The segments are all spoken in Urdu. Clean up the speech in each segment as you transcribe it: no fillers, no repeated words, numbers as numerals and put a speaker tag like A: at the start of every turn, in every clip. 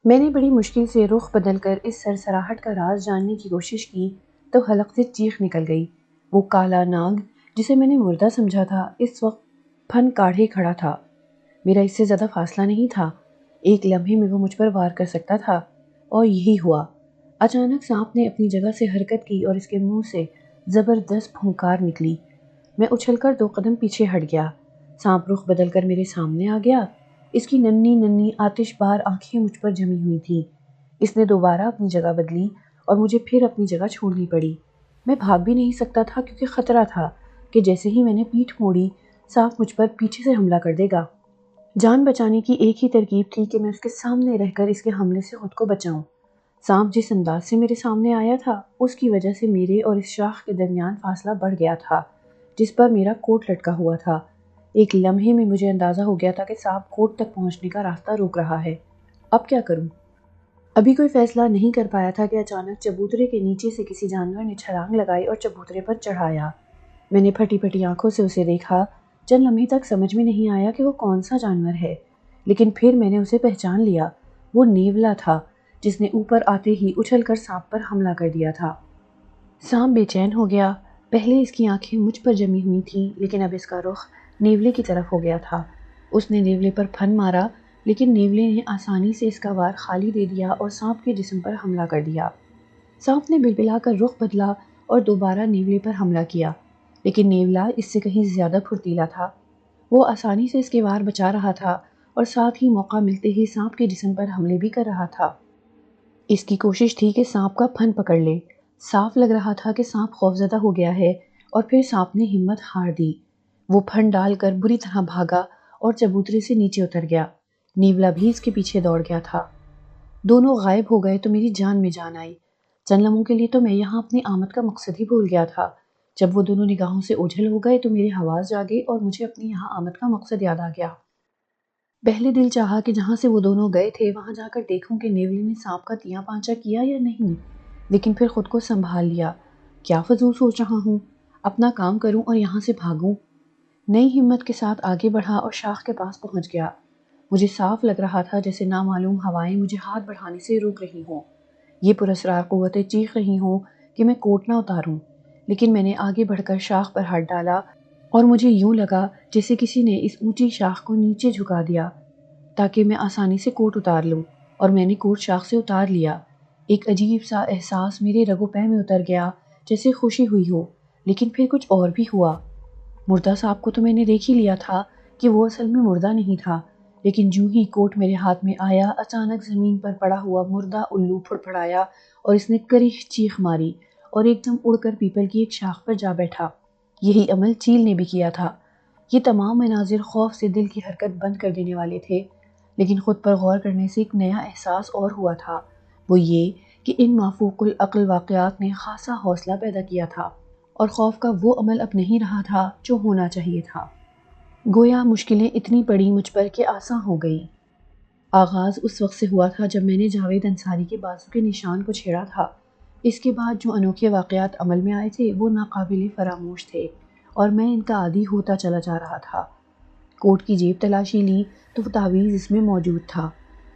A: میں نے بڑی مشکل سے رخ بدل کر اس سرسراہٹ کا راز جاننے کی کوشش کی تو حلق سے چیخ نکل گئی۔ وہ کالا ناگ جسے میں نے مردہ سمجھا تھا اس وقت پھن کاڑھے کھڑا تھا۔ میرا اس سے زیادہ فاصلہ نہیں تھا، ایک لمحے میں وہ مجھ پر وار کر سکتا تھا، اور یہی ہوا۔ اچانک سانپ نے اپنی جگہ سے حرکت کی اور اس کے منہ سے زبردست پھونکار نکلی۔ میں اچھل کر 2 قدم پیچھے ہٹ گیا۔ سانپ رخ بدل کر میرے سامنے آ گیا۔ اس کی ننھی ننھی آتش بار آنکھیں مجھ پر جمی ہوئی تھیں۔ اس نے دوبارہ اپنی جگہ بدلی اور مجھے پھر اپنی جگہ چھوڑنی پڑی۔ میں بھاگ بھی نہیں سکتا تھا کیونکہ خطرہ تھا کہ جیسے ہی میں نے پیٹھ موڑی، سانپ مجھ پر پیچھے سے حملہ کر دے گا۔ جان بچانے کی ایک ہی ترکیب تھی کہ میں اس کے سامنے رہ کر اس کے حملے سے خود کو بچاؤں۔ سانپ جس انداز سے میرے سامنے آیا تھا، اس کی وجہ سے میرے اور اس شاخ کے درمیان فاصلہ بڑھ گیا تھا جس پر میرا کوٹ لٹکا ہوا تھا۔ ایک لمحے میں مجھے اندازہ ہو گیا تھا کہ سانپ کوٹ تک پہنچنے کا راستہ روک رہا ہے۔ اب کیا کروں؟ ابھی کوئی فیصلہ نہیں کر پایا تھا کہ اچانک چبوترے کے نیچے سے کسی جانور نے چھلانگ لگائی اور چبوترے پر چڑھایا۔ میں نے پھٹی پھٹی آنکھوں سے اسے دیکھا۔ چند لمحے تک سمجھ میں نہیں آیا کہ وہ کون سا جانور ہے، لیکن پھر میں نے اسے پہچان لیا۔ وہ نیولا تھا جس نے اوپر آتے ہی اچھل کر سانپ پر حملہ کر دیا تھا۔ سانپ بے چین ہو گیا۔ پہلے اس کی آنکھیں مجھ پر جمی ہوئی تھیں، لیکن اب اس کا رخ نیولے کی طرف ہو گیا تھا۔ اس نے نیولے پر پھن مارا، لیکن نیولے نے آسانی سے اس کا وار خالی دے دیا اور سانپ کے جسم پر حملہ کر دیا۔ سانپ نے بلبلا کر رخ بدلا اور دوبارہ نیولے پر حملہ کیا، لیکن نیولا اس سے کہیں زیادہ پھرتیلا تھا۔ وہ آسانی سے اس کے وار بچا رہا تھا اور ساتھ ہی موقع ملتے ہی سانپ کے جسم پر حملے بھی کر رہا تھا۔ اس کی کوشش تھی کہ سانپ کا پھن پکڑ لے۔ صاف لگ رہا تھا کہ سانپ خوفزدہ ہو گیا ہے، اور پھر سانپ نے ہمت ہار دی۔ وہ پھن ڈال کر بری طرح بھاگا اور چبوترے سے نیچے اتر گیا۔ نیولا بھی اس کے پیچھے دوڑ گیا تھا۔ دونوں غائب ہو گئے تو میری جان میں جان آئی۔ چند لمحوں کے لیے تو میں یہاں اپنی آمد کا مقصد ہی بھول گیا تھا۔ جب وہ دونوں نگاہوں سے اوجھل ہو گئے تو میرے حواس جاگے اور مجھے اپنی یہاں آمد کا مقصد یاد آ گیا۔ پہلے دل چاہا کہ جہاں سے وہ دونوں گئے تھے وہاں جا کر دیکھوں کہ نیولے نے سانپ کا تیاں پانچا کیا یا نہیں، لیکن پھر خود کو سنبھال لیا۔ کیا فضول سوچ رہا ہوں، اپنا کام کروں اور یہاں سے بھاگوں۔ نئی ہمت کے ساتھ آگے بڑھا اور شاخ کے پاس پہنچ گیا۔ مجھے صاف لگ رہا تھا جیسے نامعلوم ہوائیں مجھے ہاتھ بڑھانے سے روک رہی ہوں۔ یہ پراسرار قوتیں چیخ رہی ہوں کہ میں کوٹ نہ اتاروں، لیکن میں نے آگے بڑھ کر شاخ پر ہاتھ ڈالا اور مجھے یوں لگا جیسے کسی نے اس اونچی شاخ کو نیچے جھکا دیا تاکہ میں آسانی سے کوٹ اتار لوں، اور میں نے کوٹ شاخ سے اتار لیا۔ ایک عجیب سا احساس میرے رگ و پے میں اتر گیا، جیسے خوشی ہوئی ہو، لیکن پھر کچھ اور بھی ہوا۔ مردہ سانپ کو تو میں نے دیکھ ہی لیا تھا کہ وہ اصل میں مردہ نہیں تھا، لیکن جو ہی کوٹ میرے ہاتھ میں آیا، اچانک زمین پر پڑا ہوا مردہ الو پھڑپڑایا اور اس نے کریہ چیخ ماری اور ایک دم اڑ کر پیپل کی ایک شاخ پر جا بیٹھا۔ یہی عمل چیل نے بھی کیا تھا۔ یہ تمام مناظر خوف سے دل کی حرکت بند کر دینے والے تھے، لیکن خود پر غور کرنے سے ایک نیا احساس اور ہوا تھا، وہ یہ کہ ان مافوق العقل واقعات نے خاصا حوصلہ پیدا کیا تھا، اور خوف کا وہ عمل اب نہیں رہا تھا جو ہونا چاہیے تھا۔ گویا مشکلیں اتنی پڑی مجھ پر کہ آساں ہو گئی۔ آغاز اس وقت سے ہوا تھا جب میں نے جاوید انصاری کے بازو کے نشان کو چھیڑا تھا۔ اس کے بعد جو انوکھے واقعات عمل میں آئے تھے وہ ناقابل فراموش تھے، اور میں ان کا عادی ہوتا چلا جا رہا تھا۔ کوٹ کی جیب تلاشی لی تو وہ تعویذ اس میں موجود تھا۔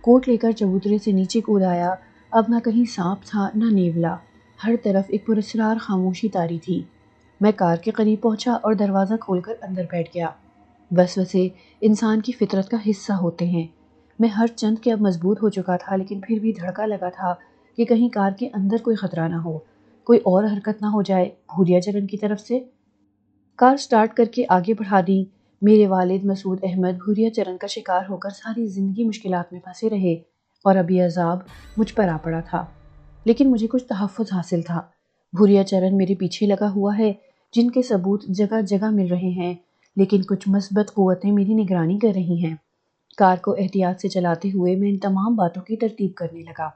A: کوٹ لے کر چبوترے سے نیچے کود آیا۔ اب نہ کہیں سانپ تھا نہ نیولا، ہر طرف ایک پراسرار خاموشی طاری تھی۔ میں کار کے قریب پہنچا اور دروازہ کھول کر اندر بیٹھ گیا۔ وسوسے انسان کی فطرت کا حصہ ہوتے ہیں۔ میں ہر چند کے اب مضبوط ہو چکا تھا، لیکن پھر بھی دھڑکا لگا تھا کہ کہیں کار کے اندر کوئی خطرہ نہ ہو، کوئی اور حرکت نہ ہو جائے بھوریا چرن کی طرف سے۔ کار سٹارٹ کر کے آگے بڑھا دی۔ میرے والد مسعود احمد بھوریا چرن کا شکار ہو کر ساری زندگی مشکلات میں پھنسے رہے، اور اب یہ عذاب مجھ پر آ پڑا تھا، لیکن مجھے کچھ تحفظ حاصل تھا۔ بھوریا چرن میرے پیچھے لگا ہوا ہے، جن کے ثبوت جگہ جگہ مل رہے ہیں، لیکن کچھ مثبت قوتیں میری نگرانی کر رہی ہیں۔ کار کو احتیاط سے چلاتے ہوئے میں ان تمام باتوں کی ترتیب کرنے لگا۔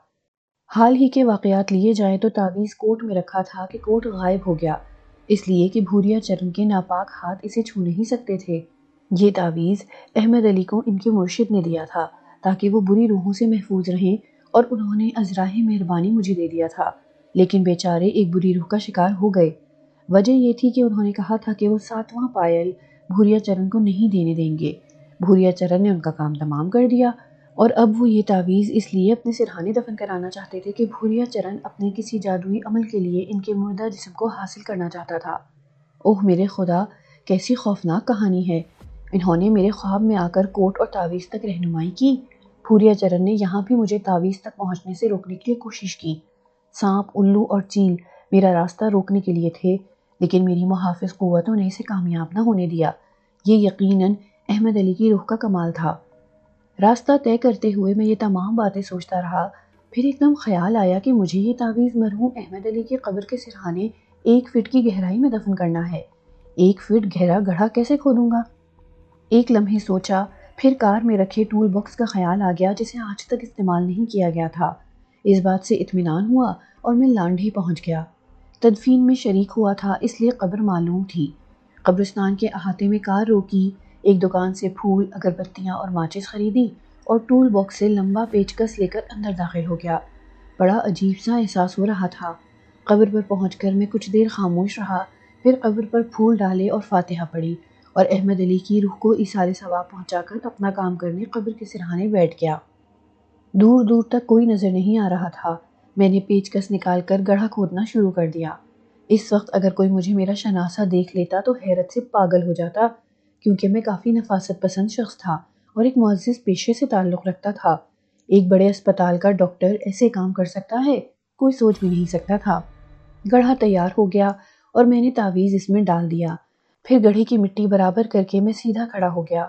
A: حال ہی کے واقعات لیے جائیں تو تعویذ کوٹ میں رکھا تھا کہ کوٹ غائب ہو گیا، اس لیے کہ بھوریا چرن کے ناپاک ہاتھ اسے چھو نہیں سکتے تھے۔ یہ تعویذ احمد علی کو ان کے مرشد نے دیا تھا تاکہ وہ بری روحوں سے محفوظ رہیں، اور انہوں نے ازراہ مہربانی مجھے دے دیا تھا، لیکن بیچارے ایک بری روح کا شکار ہو گئے۔ وجہ یہ تھی کہ انہوں نے کہا تھا کہ وہ 7واں پائل بھوریا چرن کو نہیں دینے دیں گے۔ بھوریا چرن نے ان کا کام تمام کر دیا، اور اب وہ یہ تعویذ اس لیے اپنے سرہانے دفن کرانا چاہتے تھے کہ بھوریا چرن اپنے کسی جادوئی عمل کے لیے ان کے مردہ جسم کو حاصل کرنا چاہتا تھا۔ اوہ میرے خدا، کیسی خوفناک کہانی ہے! انہوں نے میرے خواب میں آ کر کوٹ اور تعویذ تک رہنمائی کی۔ بھوریا چرن نے یہاں بھی مجھے تعویذ تک پہنچنے سے روکنے کی کوشش کی۔ سانپ، الو اور چیل میرا راستہ روکنے کے لیے تھے، لیکن میری محافظ قوتوں نے اسے کامیاب نہ ہونے دیا۔ یہ یقیناً احمد علی کی روح کا کمال تھا۔ راستہ طے کرتے ہوئے میں یہ تمام باتیں سوچتا رہا، پھر ایک دم خیال آیا کہ مجھے یہ تعویذ مرحوم احمد علی کی قبر کے سرہانے 1 فٹ کی گہرائی میں دفن کرنا ہے۔ 1 فٹ گہرا گڑھا کیسے کھودوں گا؟ ایک لمحے سوچا، پھر کار میں رکھے ٹول باکس کا خیال آ گیا جسے آج تک استعمال نہیں کیا گیا تھا۔ اس بات سے اطمینان ہوا اور میں لانڈھی پہنچ گیا۔ تدفین میں شریک ہوا تھا اس لیے قبر معلوم تھی۔ قبرستان کے احاطے میں کار روکی، ایک دکان سے پھول، اگربتیاں اور ماچس خریدی اور ٹول باکس سے لمبا پیچکس لے کر اندر داخل ہو گیا۔ بڑا عجیب سا احساس ہو رہا تھا۔ قبر پر پہنچ کر میں کچھ دیر خاموش رہا، پھر قبر پر پھول ڈالے اور فاتحہ پڑھی اور احمد علی کی روح کو ایصال ثواب پہنچا کر اپنا کام کرنے قبر کے سرہانے بیٹھ گیا۔ دور دور تک کوئی نظر نہیں آ رہا تھا۔ میں نے پیچکس نکال کر گڑھا کھودنا شروع کر دیا۔ اس وقت اگر کوئی مجھے میرا شناسہ دیکھ لیتا تو حیرت سے پاگل ہو جاتا، کیونکہ میں کافی نفاست پسند شخص تھا اور ایک معزز پیشے سے تعلق رکھتا تھا۔ ایک بڑے اسپتال کا ڈاکٹر ایسے کام کر سکتا ہے، کوئی سوچ بھی نہیں سکتا تھا۔ گڑھا تیار ہو گیا اور میں نے تعویذ اس میں ڈال دیا۔ پھر گڑھے کی مٹی برابر کر کے میں سیدھا کھڑا ہو گیا،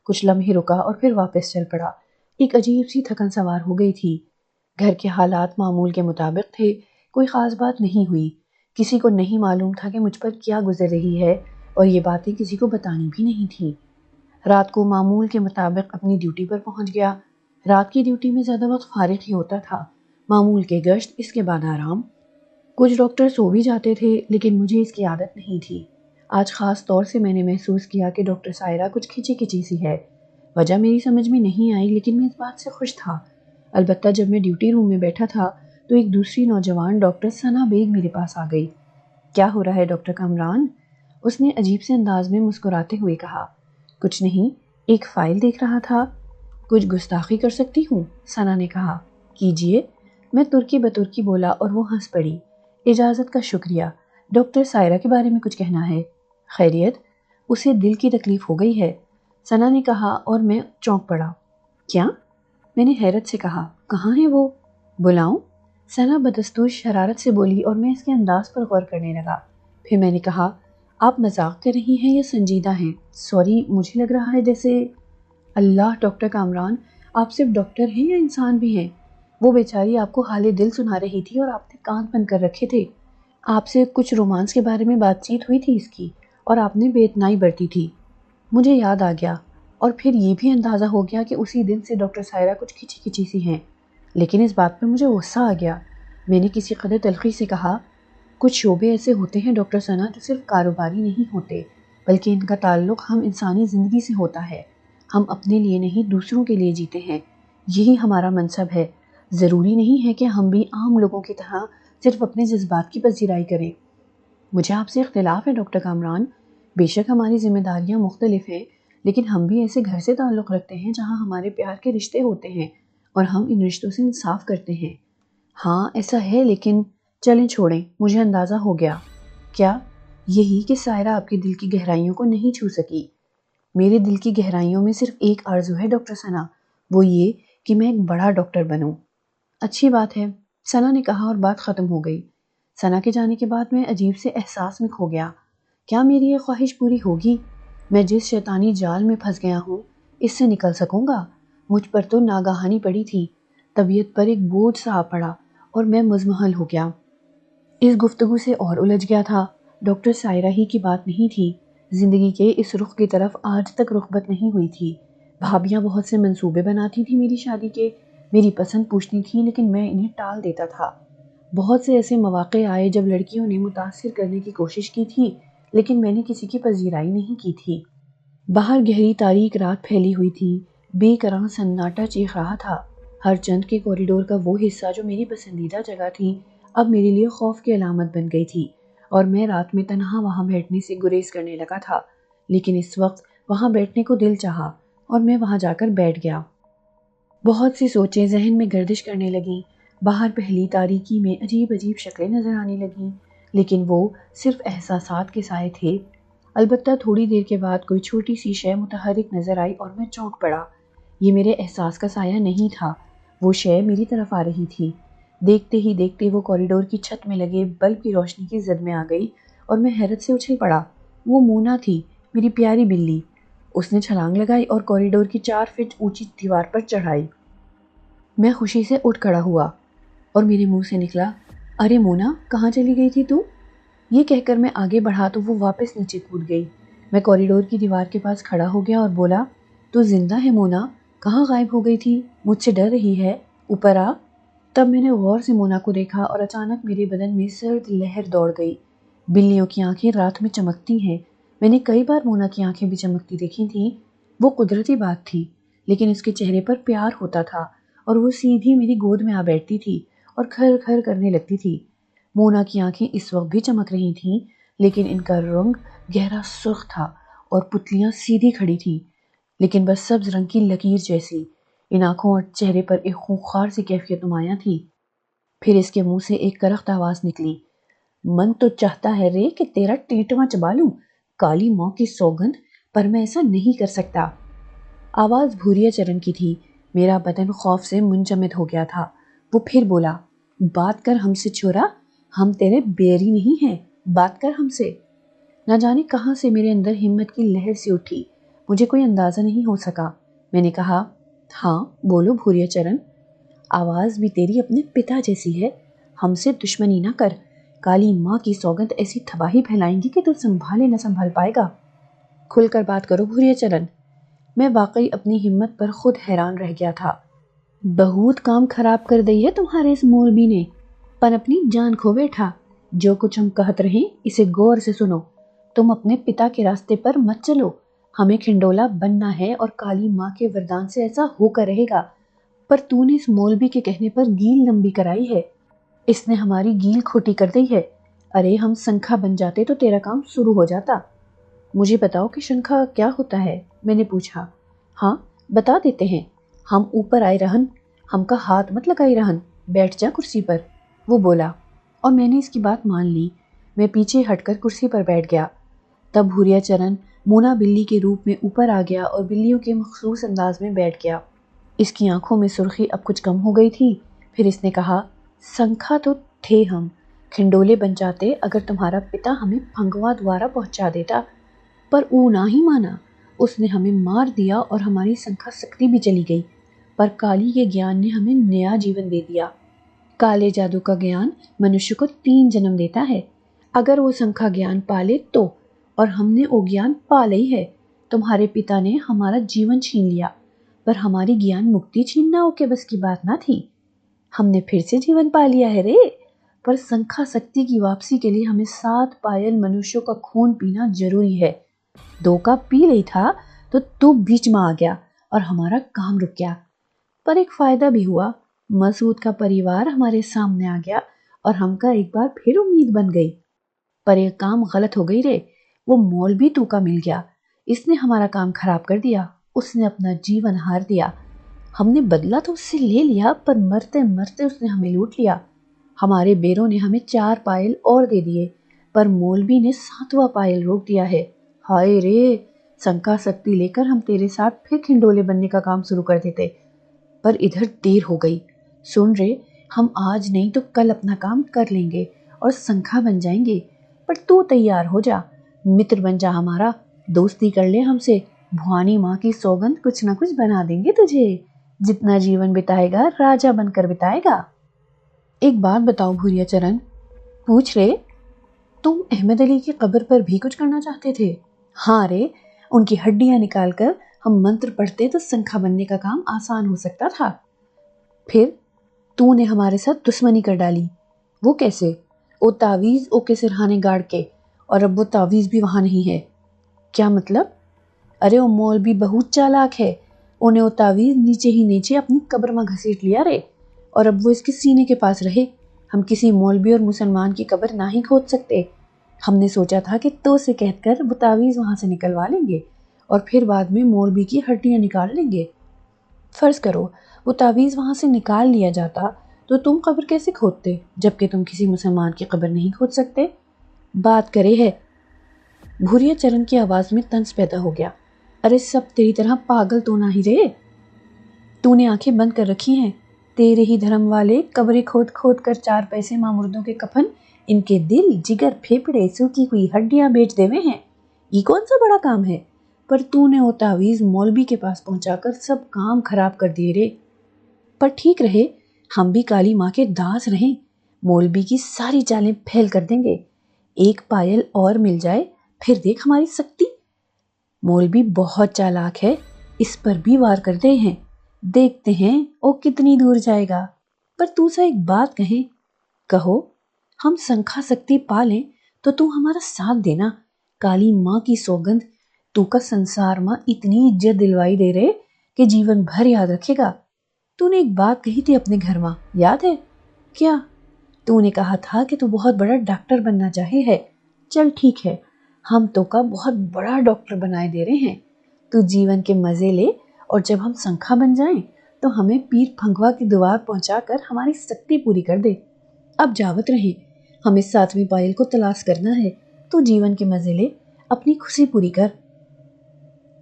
A: کچھ لمحے رکا اور پھر واپس چل پڑا۔ ایک عجیب سی تھکن سوار ہو گئی تھی۔ گھر کے حالات معمول کے مطابق تھے، کوئی خاص بات نہیں ہوئی۔ کسی کو نہیں معلوم تھا کہ مجھ پر کیا گزر رہی ہے اور یہ باتیں کسی کو بتانی بھی نہیں تھی۔ رات کو معمول کے مطابق اپنی ڈیوٹی پر پہنچ گیا۔ رات کی ڈیوٹی میں زیادہ وقت فارغ ہی ہوتا تھا، معمول کے گشت، اس کے بعد آرام۔ کچھ ڈاکٹر سو بھی جاتے تھے لیکن مجھے اس کی عادت نہیں تھی۔ آج خاص طور سے میں نے محسوس کیا کہ ڈاکٹر سائرہ کچھ کھچی کھچی سی ہے۔ وجہ میری سمجھ میں نہیں آئی لیکن میں اس بات سے خوش تھا۔ البتہ جب میں ڈیوٹی روم میں بیٹھا تھا تو ایک دوسری نوجوان ڈاکٹر ثنا بیگ میرے پاس آ گئی۔ کیا ہو رہا ہے ڈاکٹر کامران؟ اس نے عجیب سے انداز میں مسکراتے ہوئے کہا۔ کچھ نہیں، ایک فائل دیکھ رہا تھا۔ کچھ گستاخی کر سکتی ہوں؟ ثنا نے کہا۔ کیجیے، میں ترکی بترکی بولا اور وہ ہنس پڑی۔ اجازت کا شکریہ۔ ڈاکٹر سائرہ کے بارے میں کچھ کہنا ہے؟ خیریت؟ اسے دل کی تکلیف ہو گئی ہے، ثنا نے کہا اور میں چونک پڑا۔ کیا؟ میں نے حیرت سے کہا۔ کہاں ہے وہ؟ بلاؤں؟ ثنا بدستور شرارت سے بولی اور میں اس کے انداز پر غور کرنے لگا۔ پھر میں نے کہا، آپ مذاق کر رہی ہیں یا سنجیدہ ہیں؟ سوری، مجھے لگ رہا ہے جیسے… اللہ ڈاکٹر کامران، آپ صرف ڈاکٹر ہیں یا انسان بھی ہیں؟ وہ بیچاری آپ کو حال دل سنا رہی تھی اور آپ نے کان بند کر رکھے تھے۔ آپ سے کچھ رومانس کے بارے میں بات چیت ہوئی تھی اس کی اور آپ نے بے اتنائی برتی تھی۔ مجھے یاد آ گیا اور پھر یہ بھی اندازہ ہو گیا کہ اسی دن سے ڈاکٹر سائرہ کچھ کھچی کھچی سی ہیں، لیکن اس بات پر مجھے غصہ آ گیا۔ میں نے کسی قدر تلخی سے کہا، کچھ شعبے ایسے ہوتے ہیں ڈاکٹر ثنا جو صرف کاروباری نہیں ہوتے، بلکہ ان کا تعلق ہم انسانی زندگی سے ہوتا ہے۔ ہم اپنے لیے نہیں دوسروں کے لیے جیتے ہیں، یہی ہمارا منصب ہے۔ ضروری نہیں ہے کہ ہم بھی عام لوگوں کی طرح صرف اپنے جذبات کی پذیرائی کریں۔ مجھے آپ سے اختلاف ہے ڈاکٹر کامران، بے شک ہماری ذمہ داریاں مختلف ہیں، لیکن ہم بھی ایسے گھر سے تعلق رکھتے ہیں جہاں ہمارے پیار کے رشتے ہوتے ہیں اور ہم ان رشتوں سے انصاف کرتے ہیں۔ ہاں ایسا ہے، لیکن چلیں چھوڑیں، مجھے اندازہ ہو گیا۔ کیا؟ یہی کہ سائرہ آپ کے دل کی گہرائیوں کو نہیں چھو سکی۔ میرے دل کی گہرائیوں میں صرف ایک آرزو ہے ڈاکٹر ثنا، وہ یہ کہ میں ایک بڑا ڈاکٹر بنوں۔ اچھی بات ہے، ثنا نے کہا اور بات ختم ہو گئی۔ ثنا کے جانے کے بعد میں عجیب سے احساس میں کھو گیا۔ کیا میری یہ خواہش پوری ہوگی؟ میں جس شیطانی جال میں پھنس گیا ہوں، اس سے نکل سکوں گا؟ مجھ پر تو ناگہانی پڑی تھی، طبیعت پر ایک بوجھ سا آ پڑا اور میں مزمحل ہو گیا۔ اس گفتگو سے اور الجھ گیا تھا۔ ڈاکٹر سائرہ ہی کی بات نہیں تھی، زندگی کے اس رخ کی طرف آج تک رغبت نہیں ہوئی تھی۔ بھابیاں بہت سے منصوبے بناتی تھی میری شادی کے، میری پسند پوچھتی تھی لیکن میں انہیں ٹال دیتا تھا۔ بہت سے ایسے مواقع آئے جب لڑکیوں نے متاثر کرنے کی کوشش کی تھی لیکن میں نے کسی کی پذیرائی نہیں کی تھی۔ باہر گہری تاریک رات پھیلی ہوئی تھی، بے کران سناٹا چیخ رہا تھا۔ ہر چند کے کوریڈور کا وہ حصہ جو میری پسندیدہ جگہ تھی اب میرے لیے خوف کی علامت بن گئی تھی اور میں رات میں تنہا وہاں بیٹھنے سے گریز کرنے لگا تھا، لیکن اس وقت وہاں بیٹھنے کو دل چاہا اور میں وہاں جا کر بیٹھ گیا۔ بہت سی سوچیں ذہن میں گردش کرنے لگیں۔ باہر پہلی تاریکی میں عجیب عجیب شکلیں نظر آنے لگیں، لیکن وہ صرف احساسات کے سائے تھے۔ البتہ تھوڑی دیر کے بعد کوئی چھوٹی سی شے متحرک نظر آئی اور میں چونک پڑا۔ یہ میرے احساس کا سایہ نہیں تھا، وہ شے میری طرف آ رہی تھی۔ دیکھتے ہی دیکھتے وہ کوریڈور کی چھت میں لگے بلب کی روشنی کی زد میں آ گئی اور میں حیرت سے اچھل پڑا۔ وہ مونا تھی، میری پیاری بلی۔ اس نے چھلانگ لگائی اور کوریڈور کی 4 فٹ اونچی دیوار پر چڑھ آئی۔ میں خوشی سے اٹھ کھڑا ہوا اور میرے منہ سے نکلا، ارے مونا، کہاں چلی گئی تھی تو؟ یہ کہہ کر میں آگے بڑھا تو وہ واپس نیچے کود گئی۔ میں کوریڈور کی دیوار کے پاس کھڑا ہو گیا اور بولا، تو زندہ ہے مونا؟ کہاں غائب ہو گئی تھی؟ مجھ سے ڈر رہی ہے؟ اوپر آ۔ تب میں نے غور سے مونا کو دیکھا اور اچانک میرے بدن میں سرد لہر دوڑ گئی۔ بلیوں کی آنکھیں رات میں چمکتی ہیں۔ میں نے کئی بار مونا کی آنکھیں بھی چمکتی دیکھی تھیں۔ وہ قدرتی بات تھی، لیکن اس کے چہرے پر پیار ہوتا تھا اور وہ سیدھی میری گود میں آ بیٹھتی تھی اور کھر کھر کرنے لگتی تھی۔ مونا کی آنکھیں اس وقت بھی چمک رہی تھیں، لیکن ان کا رنگ گہرا سرخ تھا اور پتلیاں سیدھی کھڑی تھیں، لیکن بس سبز رنگ کی لکیر جیسی۔ ان آنکھوں اور چہرے پر ایک خونخوار سی کیفیت نمایاں تھی۔ پھر اس کے منہ سے ایک کرخت آواز نکلی، من تو چاہتا ہے رے کہ تیرا ٹیٹواں چبا لوں، کالی ماں کی سوگند، پر میں ایسا نہیں کر سکتا۔ آواز بھوریا چرن کی تھی۔ میرا بدن خوف سے منجمد ہو گیا تھا۔ وہ پھر بولا، بات کر ہم سے چھورا، ہم تیرے بیری نہیں ہیں، بات کر ہم سے۔ نہ جانے کہاں سے میرے اندر ہمت کی لہر سی اٹھی، مجھے کوئی اندازہ نہیں ہو سکا۔ میں نے کہا، ہاں بولو بھوریا چرن۔ آواز بھی تیری اپنے پتا جیسی ہے، ہم سے دشمنی نہ کر، کالی ماں کی سوگند ایسی تباہی پھیلائیں گی کہ تو سنبھالے نہ سنبھال پائے گا۔ کھل کر بات کرو بھوریا چرن۔ میں واقعی اپنی ہمت پر خود حیران رہ گیا تھا۔ بہت کام خراب کر دی ہے تمہارے اس مولوی نے، پر اپنی جان کھو بیٹھا۔ جو کچھ ہم کہت رہیں اسے غور سے سنو۔ تم اپنے پتا کے راستے پر مت چلو، ہمیں کھنڈولا بننا ہے اور کالی ماں کے وردان سے ایسا ہو کر رہے گا، پر تو نے اس مولوی کے کہنے پر گیل لمبی کرائی ہے، اس نے ہماری گیل کھوٹی کر دی ہے۔ ارے ہم سنکھا بن جاتے تو تیرا کام شروع ہو جاتا۔ مجھے بتاؤ کہ شنکھا کیا ہوتا ہے؟ میں نے پوچھا۔ ہاں بتا دیتے ہیں، ہم اوپر آئے رہن، ہم کا ہاتھ مت لگائی رہن، بیٹھ جا کرسی پر، وہ بولا، اور میں نے اس کی بات مان لی۔ میں پیچھے ہٹ کر کرسی پر بیٹھ گیا۔ تب بھوریا چرن مونا بلی کے روپ میں اوپر آ گیا اور بلیوں کے مخصوص انداز میں بیٹھ گیا۔ اس کی آنکھوں میں سرخی اب کچھ کم ہو گئی تھی۔ پھر اس نے کہا، سنکھا تو تھے ہم، کھنڈولے بن جاتے اگر تمہارا پتا ہمیں پھنگوا دوارا پہنچا دیتا، پر او نہ ہی مانا، اس نے ہمیں مار دیا اور ہماری سنکھا سکتی بھی چلی گئی، پر کالی کے گیان نے ہمیں نیا جیون دے دیا۔ کالے جادو کا گیان منشیہ کو 3 جنم دیتا ہے، اگر وہ سنکھا گیان پالے تو، اور ہم نے وہ گیان پا لی ہے۔ تمہارے پتا نے ہمارا جیون چھین لیا، پر ہماری گیان مکتی چھیننا اوکے بس کی بات نہ تھی، ہم نے پھر سے جیون پا لیا ہے رے۔ پر سنکھا سکتی کی واپسی کے لیے ہمیں 7 پائل منشیوں کا خون پینا ضروری ہے۔ 2 کا پی لی تھا تو بیچ میں آ گیا اور ہمارا کام رک گیا، پر ایک فائدہ بھی ہوا، مسعود کا پریوار ہمارے سامنے آ گیا اور ہم کا ایک بار پھر امید بن گئی۔ پر ایک کام غلط ہو گئی رے، وہ مولوی تو کا مل گیا، اس نے ہمارا کام خراب کر دیا، اس نے اپنا جیون ہار دیا۔ ہم نے بدلہ تو اس سے لے لیا، پر مرتے مرتے اس نے ہمیں لوٹ لیا۔ ہمارے بیروں نے ہمیں 4 پائل اور دے دیے، پر مولوی نے 7واں پائل روک دیا ہے۔ ہائے رے، سنکا سکتی لے کر ہم تیرے ساتھ پھر کھنڈولے بننے کا کام شروع کر دیتے، پر ادھر دیر ہو گئی۔ سن رے، ہم آج نہیں تو کل اپنا کام کر لیں گے اور سنکھا بن جائیں گے، پر تو تیار ہو جا، متر بن جا ہمارا، دوستی کر لے ہم سے، بھوانی ماں کی سوگند کچھ نہ کچھ بنا دیں گے تجھے، جتنا جیون بتائے گا راجا بن کر بتائے گا۔ ایک بات بتاؤ بھوریا چرن، پوچھ رے، تم احمد علی کی قبر پر بھی کچھ کرنا چاہتے تھے؟ ہاں رے، ان کی ہڈیاں نکال کر ہم منتر پڑھتے تو سنکھا بننے کا کام آسان ہو سکتا تھا۔ پھر تو نے ہمارے ساتھ دشمنی کر ڈالی۔ وہ کیسے؟ وہ تعویذ او کے سرہانے گاڑ کے، اور اب وہ تعویذ بھی وہاں نہیں ہے۔ کیا مطلب؟ ارے وہ مولوی بہت چالاک ہے، انہیں وہ تعویذ نیچے ہی نیچے اپنی قبر میں گھسیٹ لیا رے، اور اب وہ اس کے سینے کے پاس رہے۔ ہم کسی مولوی اور مسلمان کی قبر نہ ہی کھود سکتے۔ ہم نے سوچا تھا کہ تو سے کہہ کر وہ تعویذ وہاں سے نکلوا لیں گے اور پھر بعد میں مولوی کی ہڈیاں نکال لیں گے۔ فرض کرو وہ تعویذ وہاں سے نکال لیا جاتا تو تم قبر کیسے کھودتے جبکہ تم کسی مسلمان کی قبر نہیں کھود سکتے؟ بات کرے ہے۔ بھوریا چرن کی آواز میں طنز پیدا ہو گیا۔ ارے سب تیری طرح پاگل تو نہ ہی رہے، تو نے آنکھیں بند کر رکھی ہیں؟ تیرے ہی دھرم والے قبریں کھود کھود کر 4 پیسے مامردوں کے کفن، ان کے دل جگر پھیپڑے سوکھی ہوئی ہڈیاں بیچ دیوے ہیں۔ یہ کون سا بڑا کام ہے؟ پر تو نے وہ تعویذ مولوی کے پاس پہنچا کر سب کام خراب کر دیے رے۔ پر ٹھیک رہے، ہم بھی کالی ماں کے داس رہیں، مولوی کی ساری چالیں پھیل کر دیں گے۔ ایک پائل اور مل جائے پھر دیکھ ہماری سختی۔ مولوی بہت چالاک ہے، اس پر بھی وار کرتے ہیں، دیکھتے ہیں وہ کتنی دور جائے گا۔ پر تو سا ایک بات کہیں۔ کہو۔ ہم سنکھا سکتی پالیں تو ہمارا ساتھ دینا۔ کالی ماں کی سوگند، تو کا سنسار ماں اتنی عزت دلوائی دے رہے کہ جیون بھر یاد رکھے گا۔ تو نے ایک بات کہی تھی اپنے گھر ماں، یاد ہے؟ کیا؟ تو نے کہا تھا کہ تو بہت بڑا ڈاکٹر بننا چاہے ہے۔ چل ٹھیک ہے، ہم تو کا بہت بڑا ڈاکٹر بنائے دے رہے ہیں، تو جیون کے مزے لے، اور جب ہم سنکھا بن جائیں تو ہمیں پیر پھنگوا کی دعا پہنچا کر ہماری سختی پوری کر دے۔ اب جاوت رہے، ہمیں 7ویں پائل کو تلاش کرنا ہے، تو جیون کے مزے لے، اپنی خوشی پوری کر۔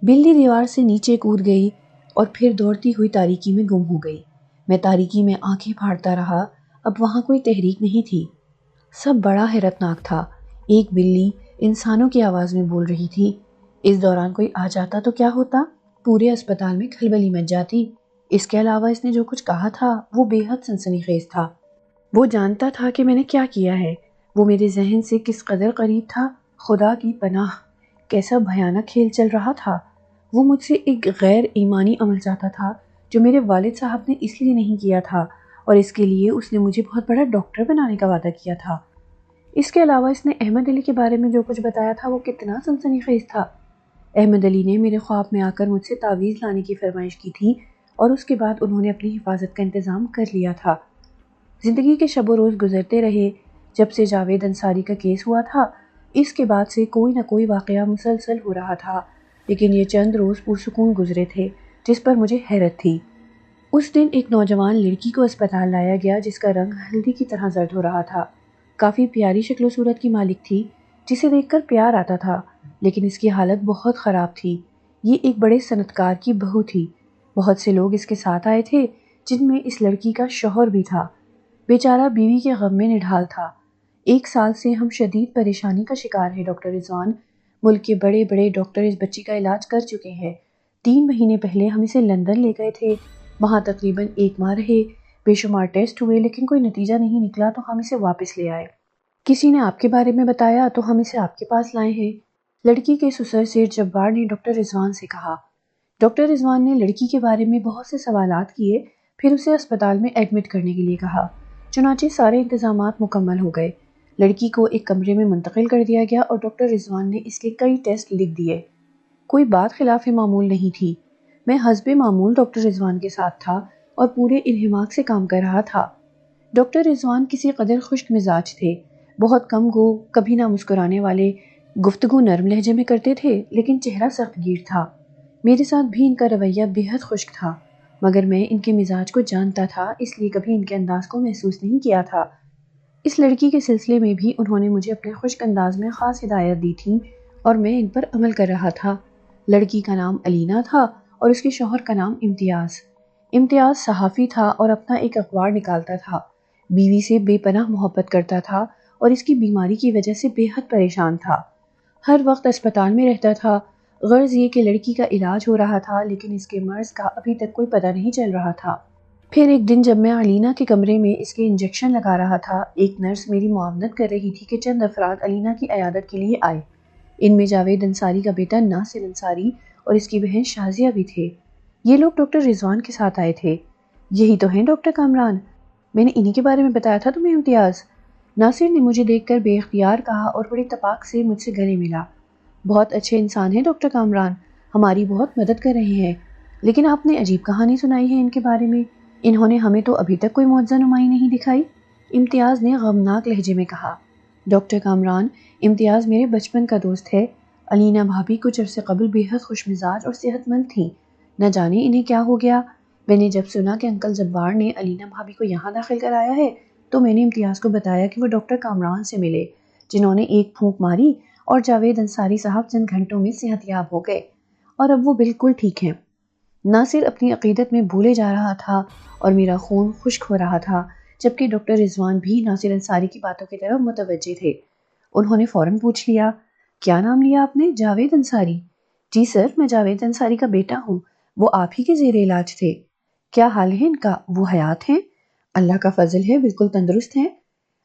A: بلی دیوار سے نیچے کود گئی اور پھر دوڑتی ہوئی تاریکی میں گم ہو گئی۔ میں تاریکی میں آنکھیں پھاڑتا رہا، اب وہاں کوئی تحریک نہیں تھی۔ سب بڑا حیرتناک تھا۔ ایک بلی انسانوں کی آواز میں بول رہی تھی۔ اس دوران کوئی آ جاتا تو کیا ہوتا؟ پورے اسپتال میں کھلبلی مچ جاتی۔ اس کے علاوہ اس نے جو کچھ کہا تھا وہ بے حد سنسنی خیز تھا۔ وہ جانتا تھا کہ میں نے کیا کیا ہے، وہ میرے ذہن سے کس قدر قریب تھا۔ خدا کی پناہ، کیسا بھیانک کھیل چل رہا تھا۔ وہ مجھ سے ایک غیر ایمانی عمل چاہتا تھا جو میرے والد صاحب نے اس لیے نہیں کیا تھا، اور اس کے لیے اس نے مجھے بہت بڑا ڈاکٹر بنانے کا وعدہ کیا تھا۔ اس کے علاوہ اس نے احمد علی کے بارے میں جو کچھ بتایا تھا وہ کتنا سنسنی خیز تھا۔ احمد علی نے میرے خواب میں آ کر مجھ سے تعویذ لانے کی فرمائش کی تھی، اور اس کے بعد انہوں نے اپنی حفاظت کا انتظام کر لیا تھا۔ زندگی کے شب و روز گزرتے رہے۔ جب سے جاوید انصاری کا کیس ہوا تھا، اس کے بعد سے کوئی نہ کوئی واقعہ مسلسل ہو رہا تھا، لیکن یہ چند روز پرسکون گزرے تھے جس پر مجھے حیرت تھی۔ اس دن ایک نوجوان لڑکی کو اسپتال لایا گیا جس کا رنگ ہلدی کی طرح زرد ہو رہا تھا۔ کافی پیاری شکل و صورت کی مالک تھی جسے دیکھ کر پیار آتا تھا، لیکن اس کی حالت بہت خراب تھی۔ یہ ایک بڑے صنعتکار کی بہو تھی۔ بہت سے لوگ اس کے ساتھ آئے تھے جن میں اس لڑکی کا شوہر بھی تھا۔ بیچارہ بیوی کے غم میں نڈھال تھا۔ 1 سال سے ہم شدید پریشانی کا شکار ہیں ڈاکٹر رضوان۔ ملک کے بڑے بڑے ڈاکٹر اس بچی کا علاج کر چکے ہیں۔ 3 مہینے پہلے ہم اسے لندن لے گئے تھے، وہاں تقریباً 1 ماہ رہے، بے شمار ٹیسٹ ہوئے لیکن کوئی نتیجہ نہیں نکلا تو ہم اسے واپس لے آئے۔ کسی نے آپ کے بارے میں بتایا تو ہم اسے آپ کے پاس لائے ہیں۔ لڑکی کے سسر سیٹھ جبار نے ڈاکٹر رضوان سے کہا۔ ڈاکٹر رضوان نے لڑکی کے بارے میں بہت سے سوالات کیے، پھر اسے اسپتال میں ایڈمٹ کرنے کے لیے کہا۔ چنانچہ سارے انتظامات مکمل ہو گئے۔ لڑکی کو ایک کمرے میں منتقل کر دیا گیا اور ڈاکٹر رضوان نے اس کے کئی ٹیسٹ لکھ دیے۔ کوئی بات خلاف معمول نہیں تھی۔ میں حسب معمول ڈاکٹر رضوان کے ساتھ تھا اور پورے انہماک سے کام کر رہا تھا۔ ڈاکٹر رضوان کسی قدر خشک مزاج تھے، بہت کم گو، کبھی نہ مسکرانے والے، گفتگو نرم لہجے میں کرتے تھے لیکن چہرہ سخت گیر تھا۔ میرے ساتھ بھی ان کا رویہ بے حد خشک تھا، مگر میں ان کے مزاج کو جانتا تھا، اس لیے کبھی ان کے انداز کو محسوس نہیں کیا تھا۔ اس لڑکی کے سلسلے میں بھی انہوں نے مجھے اپنے خشک انداز میں خاص ہدایت دی تھی اور میں ان پر عمل کر رہا تھا۔ لڑکی کا نام علینا تھا اور اس کے شوہر کا نام امتیاز۔ امتیاز صحافی تھا اور اپنا ایک اخبار نکالتا تھا، بیوی سے بے پناہ محبت کرتا تھا اور اس کی بیماری کی وجہ سے بے حد پریشان تھا۔ ہر وقت اسپتال میں رہتا تھا۔ غرض یہ کہ لڑکی کا علاج ہو رہا تھا لیکن اس کے مرض کا ابھی تک کوئی پتہ نہیں چل رہا تھا۔ پھر ایک دن جب میں علینا کے کمرے میں اس کے انجیکشن لگا رہا تھا، ایک نرس میری معاونت کر رہی تھی کہ چند افراد علینا کی عیادت کے لیے آئے۔ ان میں جاوید انصاری کا بیٹا ناصر انصاری اور اس کی بہن شازیہ بھی تھے۔ یہ لوگ ڈاکٹر رضوان کے ساتھ آئے تھے۔ یہی تو ہیں ڈاکٹر کامران، میں نے انہی کے بارے میں بتایا تھا تمہیں امتیاز۔ ناصر نے مجھے دیکھ کر بے اختیار کہا اور بڑی تپاک سے مجھ سے گلے ملا۔ بہت اچھے انسان ہیں ڈاکٹر کامران، ہماری بہت مدد کر رہے ہیں، لیکن آپ نے عجیب کہانی سنائی ہے ان کے بارے میں، انہوں نے ہمیں تو ابھی تک کوئی معجزہ نمائی نہیں دکھائی۔ امتیاز نے غمناک لہجے میں کہا۔ ڈاکٹر کامران، امتیاز میرے بچپن کا دوست ہے۔ علینا بھابھی کچھ عرصے قبل بے حد خوش مزاج اور صحت مند تھیں، نہ جانے انہیں کیا ہو گیا۔ میں نے جب سنا کہ انکل جبار نے علینا بھابی کو یہاں داخل کرایا ہے تو میں نے امتیاز کو بتایا کہ وہ ڈاکٹر کامران سے ملے، جنہوں نے ایک پھونک ماری اور جاوید انصاری صاحب چند گھنٹوں میں صحت یاب ہو گئے اور اب وہ بالکل ٹھیک ہیں۔ ناصر اپنی عقیدت میں بھولے جا رہا تھا اور میرا خون خشک ہو رہا تھا، جبکہ ڈاکٹر رضوان بھی ناصر انصاری کی باتوں کی طرف متوجہ تھے۔ انہوں نے فوراً پوچھ لیا، کیا نام لیا آپ نے؟ جاوید انصاری؟ جی سر، میں جاوید انصاری کا بیٹا ہوں، وہ آپ ہی کے زیر علاج تھے۔ کیا حال ہے ان کا؟ وہ حیات ہیں؟ اللہ کا فضل ہے، بالکل تندرست ہیں۔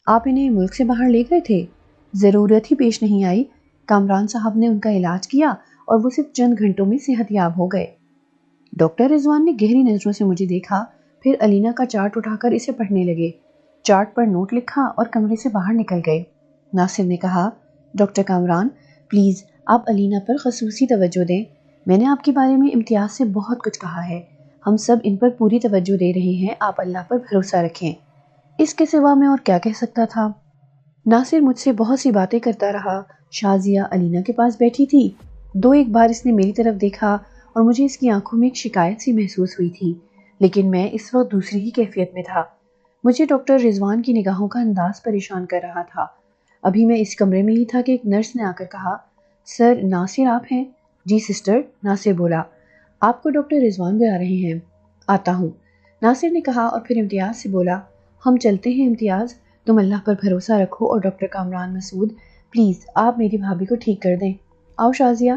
A: آپ انہیں ملک سے باہر لے گئے تھے؟ ضرورت ہی پیش نہیں آئی، کامران صاحب نے ان کا علاج کیا اور وہ صرف چند گھنٹوں میں صحت یاب ہو گئے۔ ڈاکٹر رضوان نے گہری نظروں سے مجھے دیکھا، پھر علینا کا چارٹ اٹھا کر اسے پڑھنے لگے۔ چارٹ پر نوٹ لکھا اور کمرے سے باہر نکل گئے۔ ناصر نے کہا، ڈاکٹر کامران پلیز آپ علینا پر خصوصی توجہ دیں، میں نے آپ کے بارے میں امتیاز سے بہت کچھ کہا ہے، ہم سب ان پر پوری توجہ دے رہے ہیں، آپ اللہ پر بھروسہ رکھیں۔ اس کے سوا میں اور کیا کہہ سکتا تھا؟ ناصر مجھ سے بہت سی باتیں کرتا رہا۔ شازیہ علینا کے پاس بیٹھی تھی، ایک بار اس نے میری طرف دیکھا اور مجھے اس کی آنکھوں میں ایک شکایت سی محسوس ہوئی تھی، لیکن میں اس وقت دوسری ہی کیفیت میں تھا۔ مجھے ڈاکٹر رضوان کی نگاہوں کا انداز پریشان کر رہا تھا۔ ابھی میں اس کمرے میں ہی تھا کہ ایک نرس نے آ کر کہا، سر ناصر آپ ہیں؟ جی سسٹر، ناصر بولا، آپ کو ڈاکٹر رضوان بلا رہے ہیں۔ آتا ہوں، ناصر نے کہا اور پھر امتیاز سے بولا، ہم چلتے ہیں امتیاز، تم اللہ پر بھروسہ رکھو اور ڈاکٹر کامران مسعود پلیز آپ میری بھابھی کو ٹھیک کر دیں۔ آؤ شازیہ۔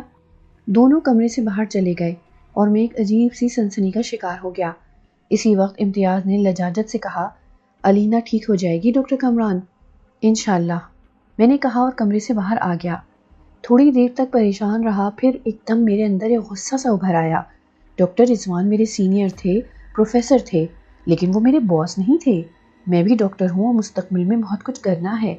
A: دونوں کمرے سے باہر چلے گئے اور میں ایک عجیب سی سنسنی کا شکار ہو گیا۔ اسی وقت امتیاز نے لجاجت سے کہا، علینا ٹھیک ہو جائے گی ڈاکٹر کامران؟ انشاءاللہ، میں نے کہا اور کمرے سے باہر آ گیا۔ تھوڑی دیر تک پریشان رہا، پھر ایک دم میرے اندر ایک غصہ سا ابھر آیا۔ ڈاکٹر رضوان میرے سینئر تھے، پروفیسر تھے، لیکن وہ میرے باس نہیں تھے۔ میں بھی ڈاکٹر ہوں اور مستقبل میں بہت کچھ کرنا ہے۔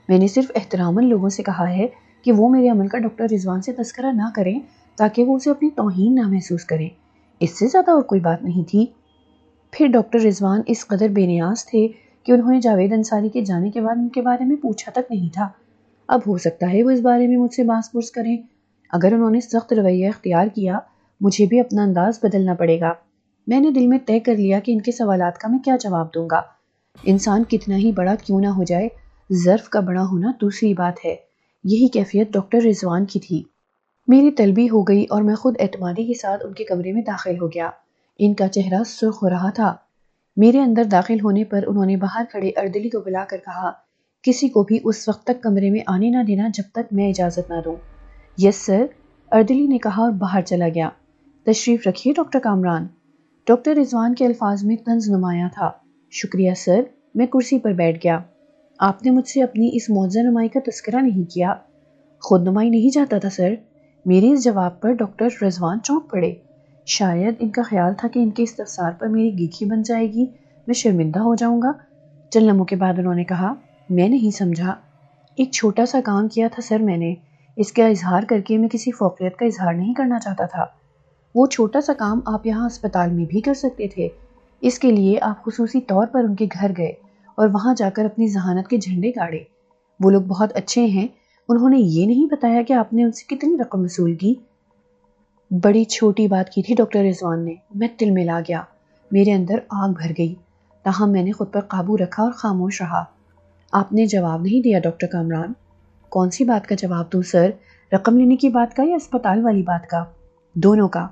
A: میں نے صرف احتراماً لوگوں سے کہا ہے کہ وہ میرے عمل کا ڈاکٹر رضوان سے تذکرہ نہ کریں تاکہ وہ اسے اپنی توہین نہ محسوس کریں۔ اس سے زیادہ اور کوئی بات نہیں تھی۔ پھر ڈاکٹر رضوان اس قدر بے نیاز تھے کہ انہوں نے جاوید انصاری کے جانے کے بعد ان کے بارے میں پوچھا تک نہیں تھا۔ اب ہو سکتا ہے وہ اس بارے میں مجھ سے باس پرس کریں۔ اگر انہوں نے سخت رویہ اختیار کیا، مجھے بھی اپنا انداز بدلنا پڑے گا۔ میں نے دل میں طے کر لیا کہ ان کے سوالات کا میں کیا جواب دوں گا۔ انسان کتنا ہی بڑا کیوں نہ ہو جائے، ظرف کا بڑا ہونا دوسری بات ہے۔ یہی کیفیت ڈاکٹر رضوان کی تھی۔ میری طلبی ہو گئی اور میں خود اعتمادی کے ساتھ ان کے کمرے میں داخل ہو گیا۔ ان کا چہرہ سرخ ہو رہا تھا۔ میرے اندر داخل ہونے پر انہوں نے باہر کھڑے اردلی کو بلا کر کہا، کسی کو بھی اس وقت تک کمرے میں آنے نہ دینا جب تک میں اجازت نہ دوں۔ یس سر، اردلی نے کہا اور باہر چلا گیا۔ تشریف رکھیے ڈاکٹر کامران۔ ڈاکٹر رضوان کے الفاظ میں طنز نمایاں تھا۔ شکریہ سر، میں کرسی پر بیٹھ گیا۔ آپ نے مجھ سے اپنی اس معجزہ نمائی کا تذکرہ نہیں کیا۔ خود نمائی نہیں جاتا تھا سر۔ میرے اس جواب پر ڈاکٹر رضوان چونک پڑے۔ شاید ان کا خیال تھا کہ ان کے استفسار پر میری گیکھی بن جائے گی، میں شرمندہ ہو جاؤں گا۔ چند لمحوں کے بعد انہوں نے کہا، میں نہیں سمجھا۔ ایک چھوٹا سا کام کیا تھا سر میں نے، اس کا اظہار کر کے میں کسی فوقیت کا اظہار نہیں کرنا چاہتا تھا۔ وہ چھوٹا سا کام آپ یہاں اسپتال میں بھی کر سکتے تھے۔ اس کے لیے آپ خصوصی طور پر ان کے گھر گئے اور وہاں جا کر اپنی ذہانت کے جھنڈے گاڑے۔ وہ لوگ بہت اچھے ہیں، انہوں نے یہ نہیں بتایا کہ آپ نے ان سے کتنی رقم وصول کی۔ بڑی چھوٹی بات کی تھی ڈاکٹر رضوان نے۔ میں تل ملا گیا، میرے اندر آگ بھر گئی، تاہم میں نے خود پر قابو رکھا اور خاموش رہا۔ آپ نے جواب نہیں دیا ڈاکٹر کامران۔ کون سی بات کا جواب دوں سر؟ رقم لینے کی بات کا یا اسپتال والی بات کا؟ دونوں کا۔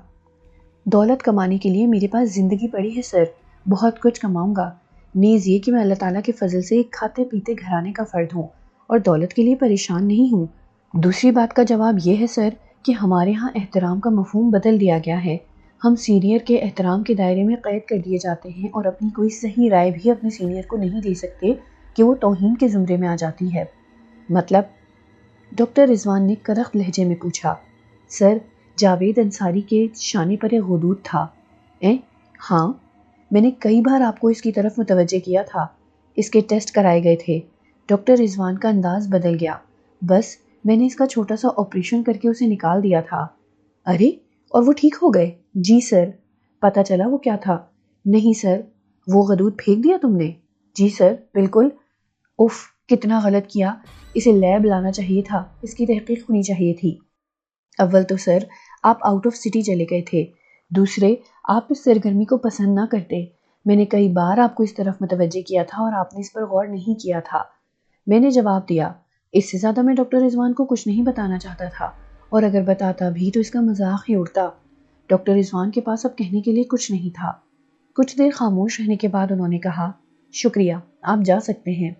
A: دولت کمانے کے لیے میرے پاس زندگی پڑی ہے سر، بہت کچھ کماؤں گا، نیز یہ کہ میں اللہ تعالیٰ کے فضل سے ایک کھاتے پیتے گھرانے کا فرد ہوں اور دولت کے لیے پریشان نہیں ہوں۔ دوسری بات کا جواب یہ ہے سر کہ ہمارے ہاں احترام کا مفہوم بدل دیا گیا ہے۔ ہم سینئر کے احترام کے دائرے میں قید کر دیے جاتے ہیں اور اپنی کوئی صحیح رائے بھی اپنے سینئر کو نہیں دے سکتے کہ وہ توہین کے زمرے میں آ جاتی ہے۔ مطلب؟ ڈاکٹر رضوان نے کرخت لہجے میں پوچھا۔ سر، جاوید انصاری کے شانے پر ایک غدود تھا۔ ہاں، میں نے کئی بار آپ کو اس کی طرف متوجہ کیا تھا۔ اس کے ٹیسٹ کرائے گئے تھے۔ ڈاکٹر رضوان کا انداز بدل گیا۔ بس میں نے اس کا چھوٹا سا آپریشن کر کے اسے نکال دیا تھا۔ ارے، اور وہ ٹھیک ہو گئے؟ جی سر۔ پتہ چلا وہ کیا تھا؟ نہیں سر۔ وہ غدود پھینک دیا تم نے؟ جی سر، بالکل۔ اف، کتنا غلط کیا، اسے لیب لانا چاہیے تھا، اس کی تحقیق ہونی چاہیے تھی۔ اول تو سر آپ آؤٹ آف سٹی چلے گئے تھے، دوسرے آپ اس سرگرمی کو پسند نہ کرتے۔ میں نے کئی بار آپ کو اس طرف متوجہ کیا تھا اور آپ نے اس پر غور نہیں کیا تھا۔ میں نے جواب دیا، اس سے زیادہ میں ڈاکٹر رضوان کو کچھ نہیں بتانا چاہتا تھا، اور اگر بتاتا بھی تو اس کا مذاق ہی اڑتا۔ ڈاکٹر رضوان کے پاس اب کہنے کے لیے کچھ نہیں تھا۔ کچھ دیر خاموش رہنے کے بعد انہوں نے کہا، شکریہ، آپ جا سکتے ہیں۔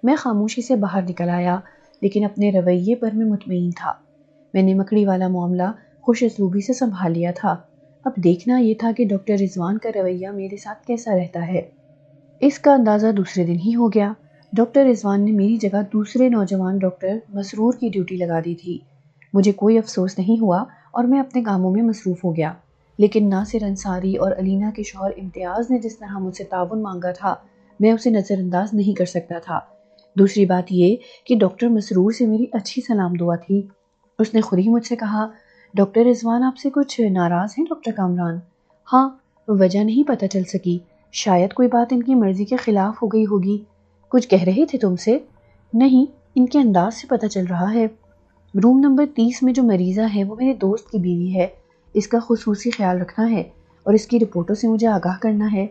A: میں خاموشی سے باہر نکل آیا، لیکن اپنے رویے پر میں مطمئن تھا۔ میں نے مکڑی والا معاملہ خوش اسلوبی سے سنبھال لیا تھا۔ اب دیکھنا یہ تھا کہ ڈاکٹر رضوان کا رویہ میرے ساتھ کیسا رہتا ہے۔ اس کا اندازہ دوسرے دن ہی ہو گیا۔ ڈاکٹر رضوان نے میری جگہ دوسرے نوجوان ڈاکٹر مسرور کی ڈیوٹی لگا دی تھی۔ مجھے کوئی افسوس نہیں ہوا اور میں اپنے کاموں میں مصروف ہو گیا، لیکن ناصر انصاری اور علینا کے شوہر امتیاز نے جس طرح مجھ سے تعاون مانگا تھا، میں اسے نظر انداز نہیں کر سکتا تھا۔ دوسری بات یہ کہ ڈاکٹر مسرور سے میری اچھی سلام دعا تھی۔ اس نے خود ہی مجھ سے کہا، ڈاکٹر رضوان آپ سے کچھ ناراض ہیں ڈاکٹر کامران؟ ہاں، وجہ نہیں پتہ چل سکی، شاید کوئی بات ان کی مرضی کے خلاف ہو گئی ہوگی۔ کچھ کہہ رہے تھے تم سے؟ نہیں، ان کے انداز سے پتہ چل رہا ہے۔ روم نمبر 30 میں جو مریضہ ہے وہ میرے دوست کی بیوی ہے، اس کا خصوصی خیال رکھنا ہے اور اس کی رپورٹوں سے مجھے آگاہ کرنا ہے۔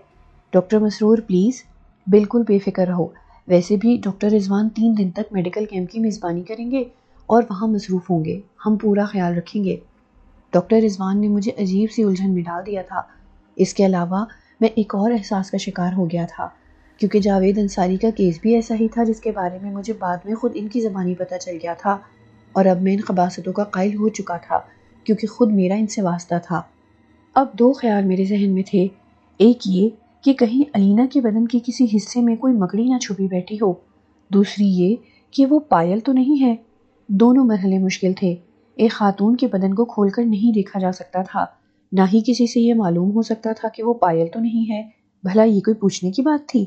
A: ڈاکٹر مسرور پلیز، بالکل بے فکر رہو، ویسے بھی ڈاکٹر رضوان 3 دن تک میڈیکل کیمپ کی میزبانی کریں گے اور وہاں مصروف ہوں گے، ہم پورا خیال رکھیں گے۔ ڈاکٹر رضوان نے مجھے عجیب سی الجھن میں ڈال دیا تھا۔ اس کے علاوہ میں ایک اور احساس کا شکار ہو گیا تھا، کیونکہ جاوید انصاری کا کیس بھی ایسا ہی تھا جس کے بارے میں مجھے بعد میں خود ان کی زبانی پتہ چل گیا تھا، اور اب میں ان خباثتوں کا قائل ہو چکا تھا کیونکہ خود میرا ان سے واسطہ تھا۔ اب 2 خیال میرے ذہن میں تھے، ایک یہ کہ کہیں علینا کے بدن کے کسی حصے میں کوئی مکڑی نہ چھپی بیٹھی ہو، دوسری یہ کہ وہ پائل تو نہیں ہے۔ دونوں مرحلے مشکل تھے۔ ایک خاتون کے بدن کو کھول کر نہیں دیکھا جا سکتا تھا، نہ ہی کسی سے یہ معلوم ہو سکتا تھا کہ وہ پائل تو نہیں ہے۔ بھلا یہ کوئی پوچھنے کی بات تھی؟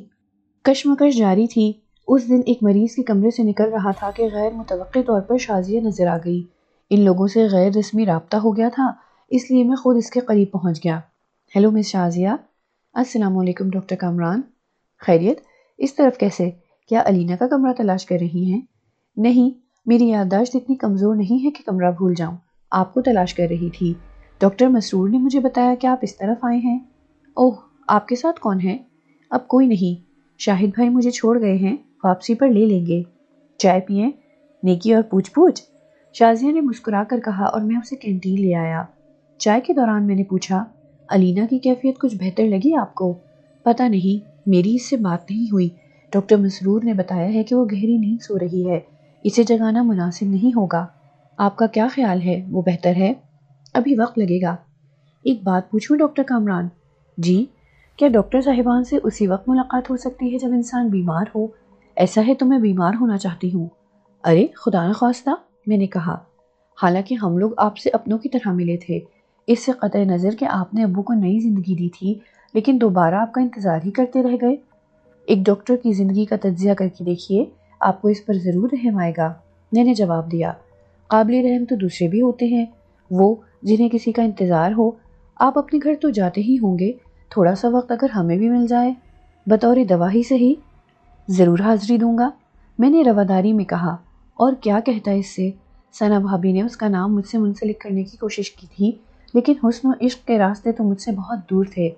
A: کشمکش جاری تھی۔ اس دن ایک مریض کے کمرے سے نکل رہا تھا کہ غیر متوقع طور پر شازیہ نظر آ گئی۔ ان لوگوں سے غیر رسمی رابطہ ہو گیا تھا، اس لیے میں خود اس کے قریب پہنچ گیا۔ ہیلو مس شازیہ۔ السلام علیکم ڈاکٹر کامران۔ خیریت؟ اس طرف کیسے؟ کیا علینا کا کمرہ تلاش کر رہی ہیں؟ نہیں، میری یادداشت اتنی کمزور نہیں ہے کہ کمرہ بھول جاؤں، آپ کو تلاش کر رہی تھی۔ ڈاکٹر مسرور نے مجھے بتایا کہ آپ اس طرف آئے ہیں۔ اوہ، آپ کے ساتھ کون ہے؟ اب کوئی نہیں، شاہد بھائی مجھے چھوڑ گئے ہیں، واپسی پر لے لیں گے۔ چائے پئیں؟ نیکی اور پوچھ پوچھ؟ شازیہ نے مسکرا کر کہا اور میں اسے کینٹین لے آیا۔ چائے کے دوران میں نے پوچھا، علینا کی کیفیت کچھ بہتر لگی آپ کو؟ پتہ نہیں، میری اس سے بات نہیں ہوئی۔ ڈاکٹر مسرور نے بتایا ہے کہ وہ گہری نیند سو رہی ہے، اسے جگانا مناسب نہیں ہوگا۔ آپ کا کیا خیال ہے، وہ بہتر ہے؟ ابھی وقت لگے گا۔ ایک بات پوچھوں ڈاکٹر کامران؟ جی، کیا ڈاکٹر صاحبان سے اسی وقت ملاقات ہو سکتی ہے جب انسان بیمار ہو؟ ایسا ہے تو میں بیمار ہونا چاہتی ہوں۔ ارے خدا نخواستہ، میں نے کہا، حالانکہ ہم لوگ آپ سے اپنوں کی طرح ملے تھے، اس سے قطع نظر کہ آپ نے ابو کو نئی زندگی دی تھی لیکن دوبارہ آپ کا انتظار ہی کرتے رہ گئے۔ ایک ڈاکٹر کی زندگی کا تجزیہ کر کے دیکھیے، آپ کو اس پر ضرور رحم آئے گا۔ میں نے جواب دیا، قابل رحم تو دوسرے بھی ہوتے ہیں، وہ جنہیں کسی کا انتظار ہو۔ آپ اپنے گھر تو جاتے ہی ہوں گے، تھوڑا سا وقت اگر ہمیں بھی مل جائے، بطور دوا ہی صحیح۔ ضرور حاضری دوں گا، میں نے رواداری میں کہا۔ اور کیا کہتا اس سے؟ ثنا بھابی نے اس کا نام مجھ سے منسلک کرنے کی کوشش کی تھی، لیکن حسن و عشق کے راستے تو مجھ سے بہت دور تھے۔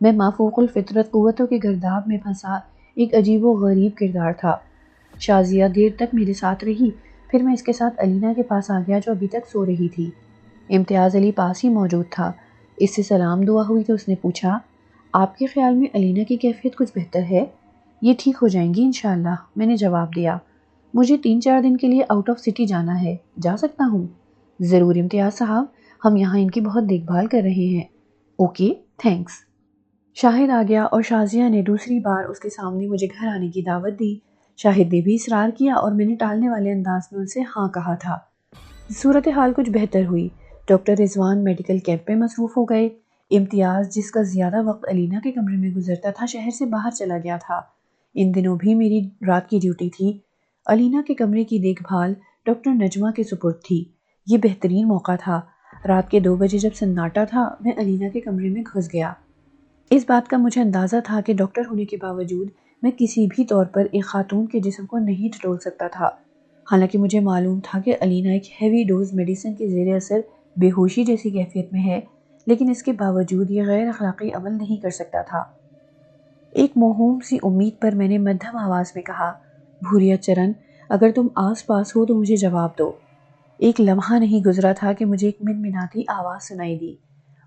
A: میں مافوق الفطرت قوتوں کے گرداب میں پھنسا ایک عجیب و غریب کردار تھا۔ شازیہ دیر تک میرے ساتھ رہی، پھر میں اس کے ساتھ علینا کے پاس آ گیا جو ابھی تک سو رہی تھی۔ امتیاز علی پاس ہی موجود تھا، اس سے سلام دعا ہوئی تو اس نے پوچھا، آپ کے خیال میں علینا کی کیفیت کچھ بہتر ہے؟ یہ ٹھیک ہو جائیں گی انشاءاللہ، میں نے جواب دیا۔ مجھے 3-4 دن کے لیے آؤٹ آف سٹی جانا ہے، جا سکتا ہوں؟ ضرور امتیاز صاحب، ہم یہاں ان کی بہت دیکھ بھال کر رہے ہیں۔ Okay, thanks. شاہد آ گیا اور شازیہ نے دوسری بار اس کے سامنے مجھے گھر آنے کی دعوت دی۔ شاہد نے بھی اصرار کیا اور میں نے ٹالنے والے انداز میں ان سے ہاں کہا تھا۔ صورتحال کچھ بہتر ہوئی۔ ڈاکٹر رضوان میڈیکل کیمپ میں مصروف ہو گئے۔ امتیاز، جس کا زیادہ وقت علینا کے کمرے میں گزرتا تھا، شہر سے باہر چلا گیا تھا۔ ان دنوں بھی میری رات کی ڈیوٹی تھی۔ علینا کے کمرے کی دیکھ بھال ڈاکٹر نجمہ کے سپرد تھی۔ یہ بہترین موقع تھا۔ رات کے 2 بجے جب سناٹا تھا، میں علینا کے کمرے میں گھس گیا۔ اس بات کا مجھے اندازہ تھا کہ ڈاکٹر ہونے کے باوجود میں کسی بھی طور پر ایک خاتون کے جسم کو نہیں ٹٹول سکتا تھا۔ حالانکہ مجھے معلوم تھا کہ علینا ایک ہیوی ڈوز میڈیسن کے زیر اثر بے ہوشی جیسی کیفیت میں ہے، لیکن اس کے باوجود یہ غیر اخلاقی عمل نہیں کر سکتا تھا۔ ایک موہوم سی امید پر میں نے مدھم آواز میں کہا، بھوریا چرن، اگر تم آس پاس ہو تو مجھے جواب دو۔ ایک لمحہ نہیں گزرا تھا کہ مجھے ایک منمناتی آواز سنائی دی،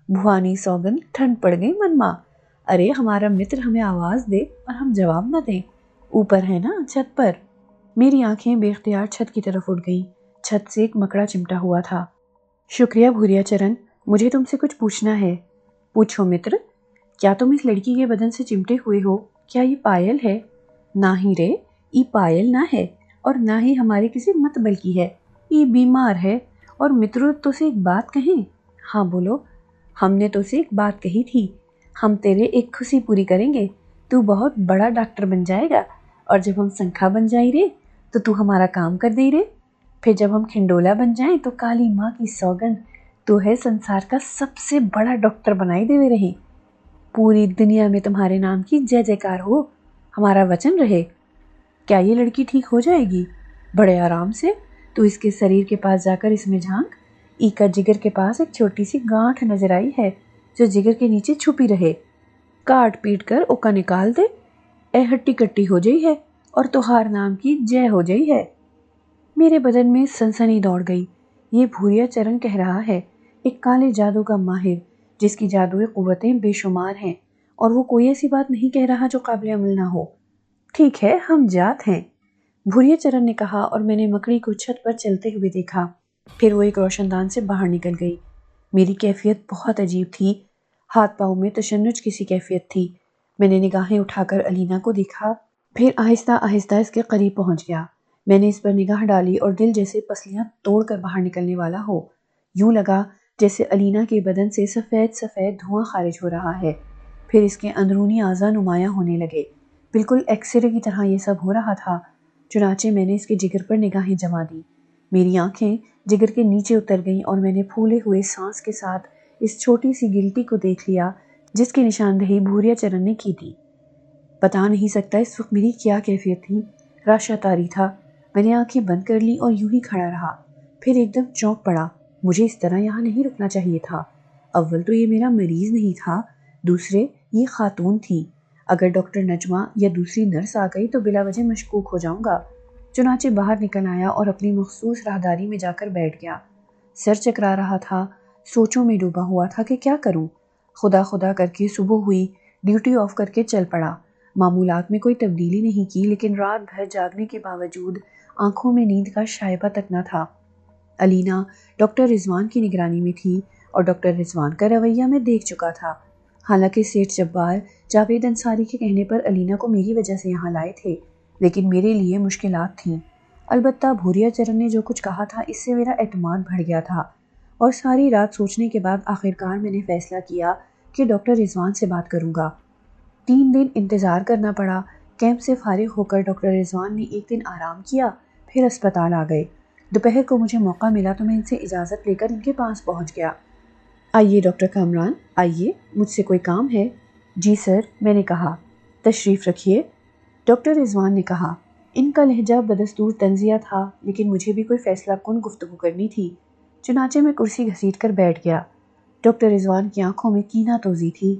A: بھوانی سوگند، ٹھنڈ پڑ گئی منما۔ ارے ہمارا متر ہمیں آواز دے اور ہم جواب نہ دیں، اوپر ہے نا چھت پر۔ میری آنکھیں بے اختیار چھت کی طرف اٹھ گئیں۔ چھت سے ایک مکڑا چمٹا ہوا تھا۔ شکریہ بھوریا چرن، مجھے تم سے کچھ پوچھنا ہے۔ پوچھو متر۔ کیا تم اس لڑکی کے بدن سے چمٹے ہوئے ہو؟ کیا یہ پائل ہے؟ نہ ہی رے، یہ پائل نہ ہے اور نہ ہی ہمارے کسی متبل کی ہے، یہ بیمار ہے۔ اور مترو تو سے ایک بات کہیں؟ ہاں بولو۔ ہم نے تو سے ایک بات کہی تھی، ہم تیرے ایک خوشی پوری کریں گے، تو بہت بڑا ڈاکٹر بن جائے گا، اور جب ہم سنکھا بن جائیں رے تو ہمارا کام کر دے رے، پھر جب ہم کھنڈولا بن جائیں تو کالی ماں کی سوگند تو ہے سنسار کا سب سے بڑا ڈاکٹر بنائی دے رہے، پوری دنیا میں تمہارے نام کی جے جے کار ہو، ہمارا وچن رہے۔ کیا یہ لڑکی ٹھیک ہو جائے گی؟ بڑے آرام سے، تو اس کے شریر کے پاس جا کر اس میں جھانک، ای کا جگر کے پاس ایک چھوٹی سی گانٹھ نظر آئی ہے جو جگر کے نیچے چھپی رہے، کاٹ پیٹ کر اوکا نکال دے، اے ہٹی کٹی ہو جائی ہے اور تہار نام کی جے ہو جائی ہے۔ میرے بدن میں سنسنی دوڑ گئی۔ یہ بھوریا چرن کہہ رہا ہے، ایک کالے جادو کا ماہر جس کی جادوئی قوتیں بے شمار ہیں، اور وہ کوئی ایسی بات نہیں کہہ رہا جو قابل عمل نہ ہو۔ ٹھیک ہے، ہم جات ہیں، بھوریا چرن نے کہا، اور میں نے مکڑی کو چھت پر چلتے ہوئے دیکھا۔ پھر وہ ایک روشن دان سے باہر نکل گئی۔ میری کیفیت بہت عجیب تھی، ہاتھ پاؤں میں تشنج کی سی کیفیت تھی۔ میں نے نگاہیں اٹھا کر الینا کو دیکھا، پھر آہستہ آہستہ اس کے قریب پہنچ گیا۔ میں نے اس پر نگاہ ڈالی اور دل جیسے پسلیاں توڑ کر باہر نکلنے والا ہو، یوں لگا جیسے الینا کے بدن سے سفید سفید دھواں خارج ہو رہا ہے، پھر اس کے اندرونی اعضاء نمایاں ہونے لگے، بالکل ایکس رے کی طرح یہ سب ہو رہا تھا۔ چنانچہ میں نے اس کے جگر پر نگاہیں جما دی، میری آنکھیں جگر کے نیچے اتر گئیں اور میں نے پھولے ہوئے سانس کے ساتھ اس چھوٹی سی گلٹی کو دیکھ لیا جس کی نشاندہی بھوریا چرن نے کی تھی۔ بتا نہیں سکتا اس وقت میری کیا کیفیت تھی، راشا تاری تھا۔ میں نے آنکھیں بند کر لی اور یوں ہی کھڑا رہا، پھر ایک دم چونک پڑا۔ مجھے اس طرح یہاں نہیں رکنا چاہیے تھا۔ اول تو یہ میرا مریض نہیں تھا، دوسرے یہ خاتون تھی، اگر ڈاکٹر نجمہ یا دوسری نرس آ گئی تو بلا وجہ مشکوک ہو جاؤں گا۔ چنانچہ باہر نکل آیا اور اپنی مخصوص راہداری میں جا کر بیٹھ گیا۔ سر چکرا رہا تھا، سوچوں میں ڈوبا ہوا تھا کہ کیا کروں۔ خدا خدا کر کے صبح ہوئی، ڈیوٹی آف کر کے چل پڑا۔ معمولات میں کوئی تبدیلی نہیں کی، لیکن رات بھر جاگنے کے باوجود آنکھوں میں نیند کا شائبہ تک نہ تھا۔ الینا ڈاکٹر رضوان کی نگرانی میں تھی اور ڈاکٹر رضوان کا رویہ میں دیکھ چکا تھا۔ حالانکہ سیٹھ جبار جاوید انصاری کے کہنے پر الینا کو میری وجہ سے یہاں لائے تھے، لیکن میرے لیے مشکلات تھیں۔ البتہ بھوریا چرن نے جو کچھ کہا تھا اس سے میرا اعتماد بڑھ گیا تھا، اور ساری رات سوچنے کے بعد آخرکار میں نے فیصلہ کیا کہ ڈاکٹر رضوان سے بات کروں گا۔ 3 دن انتظار کرنا پڑا۔ کیمپ سے فارغ ہو کر ڈاکٹر رضوان نے ایک دن آرام کیا، پھر اسپتال آ گئے۔ دوپہر کو مجھے موقع ملا تو میں ان سے اجازت لے کر ان کے پاس پہنچ گیا۔ آئیے ڈاکٹر کامران، آئیے، مجھ سے کوئی کام ہے؟ جی سر، میں نے کہا۔ تشریف رکھیے، ڈاکٹر رضوان نے کہا۔ ان کا لہجہ بدستور طنزیہ تھا، لیکن مجھے بھی کوئی فیصلہ کن گفتگو کرنی تھی، چنانچہ میں کرسی گھسیٹ کر بیٹھ گیا۔ ڈاکٹر رضوان کی آنکھوں میں کینہ توزی تھی۔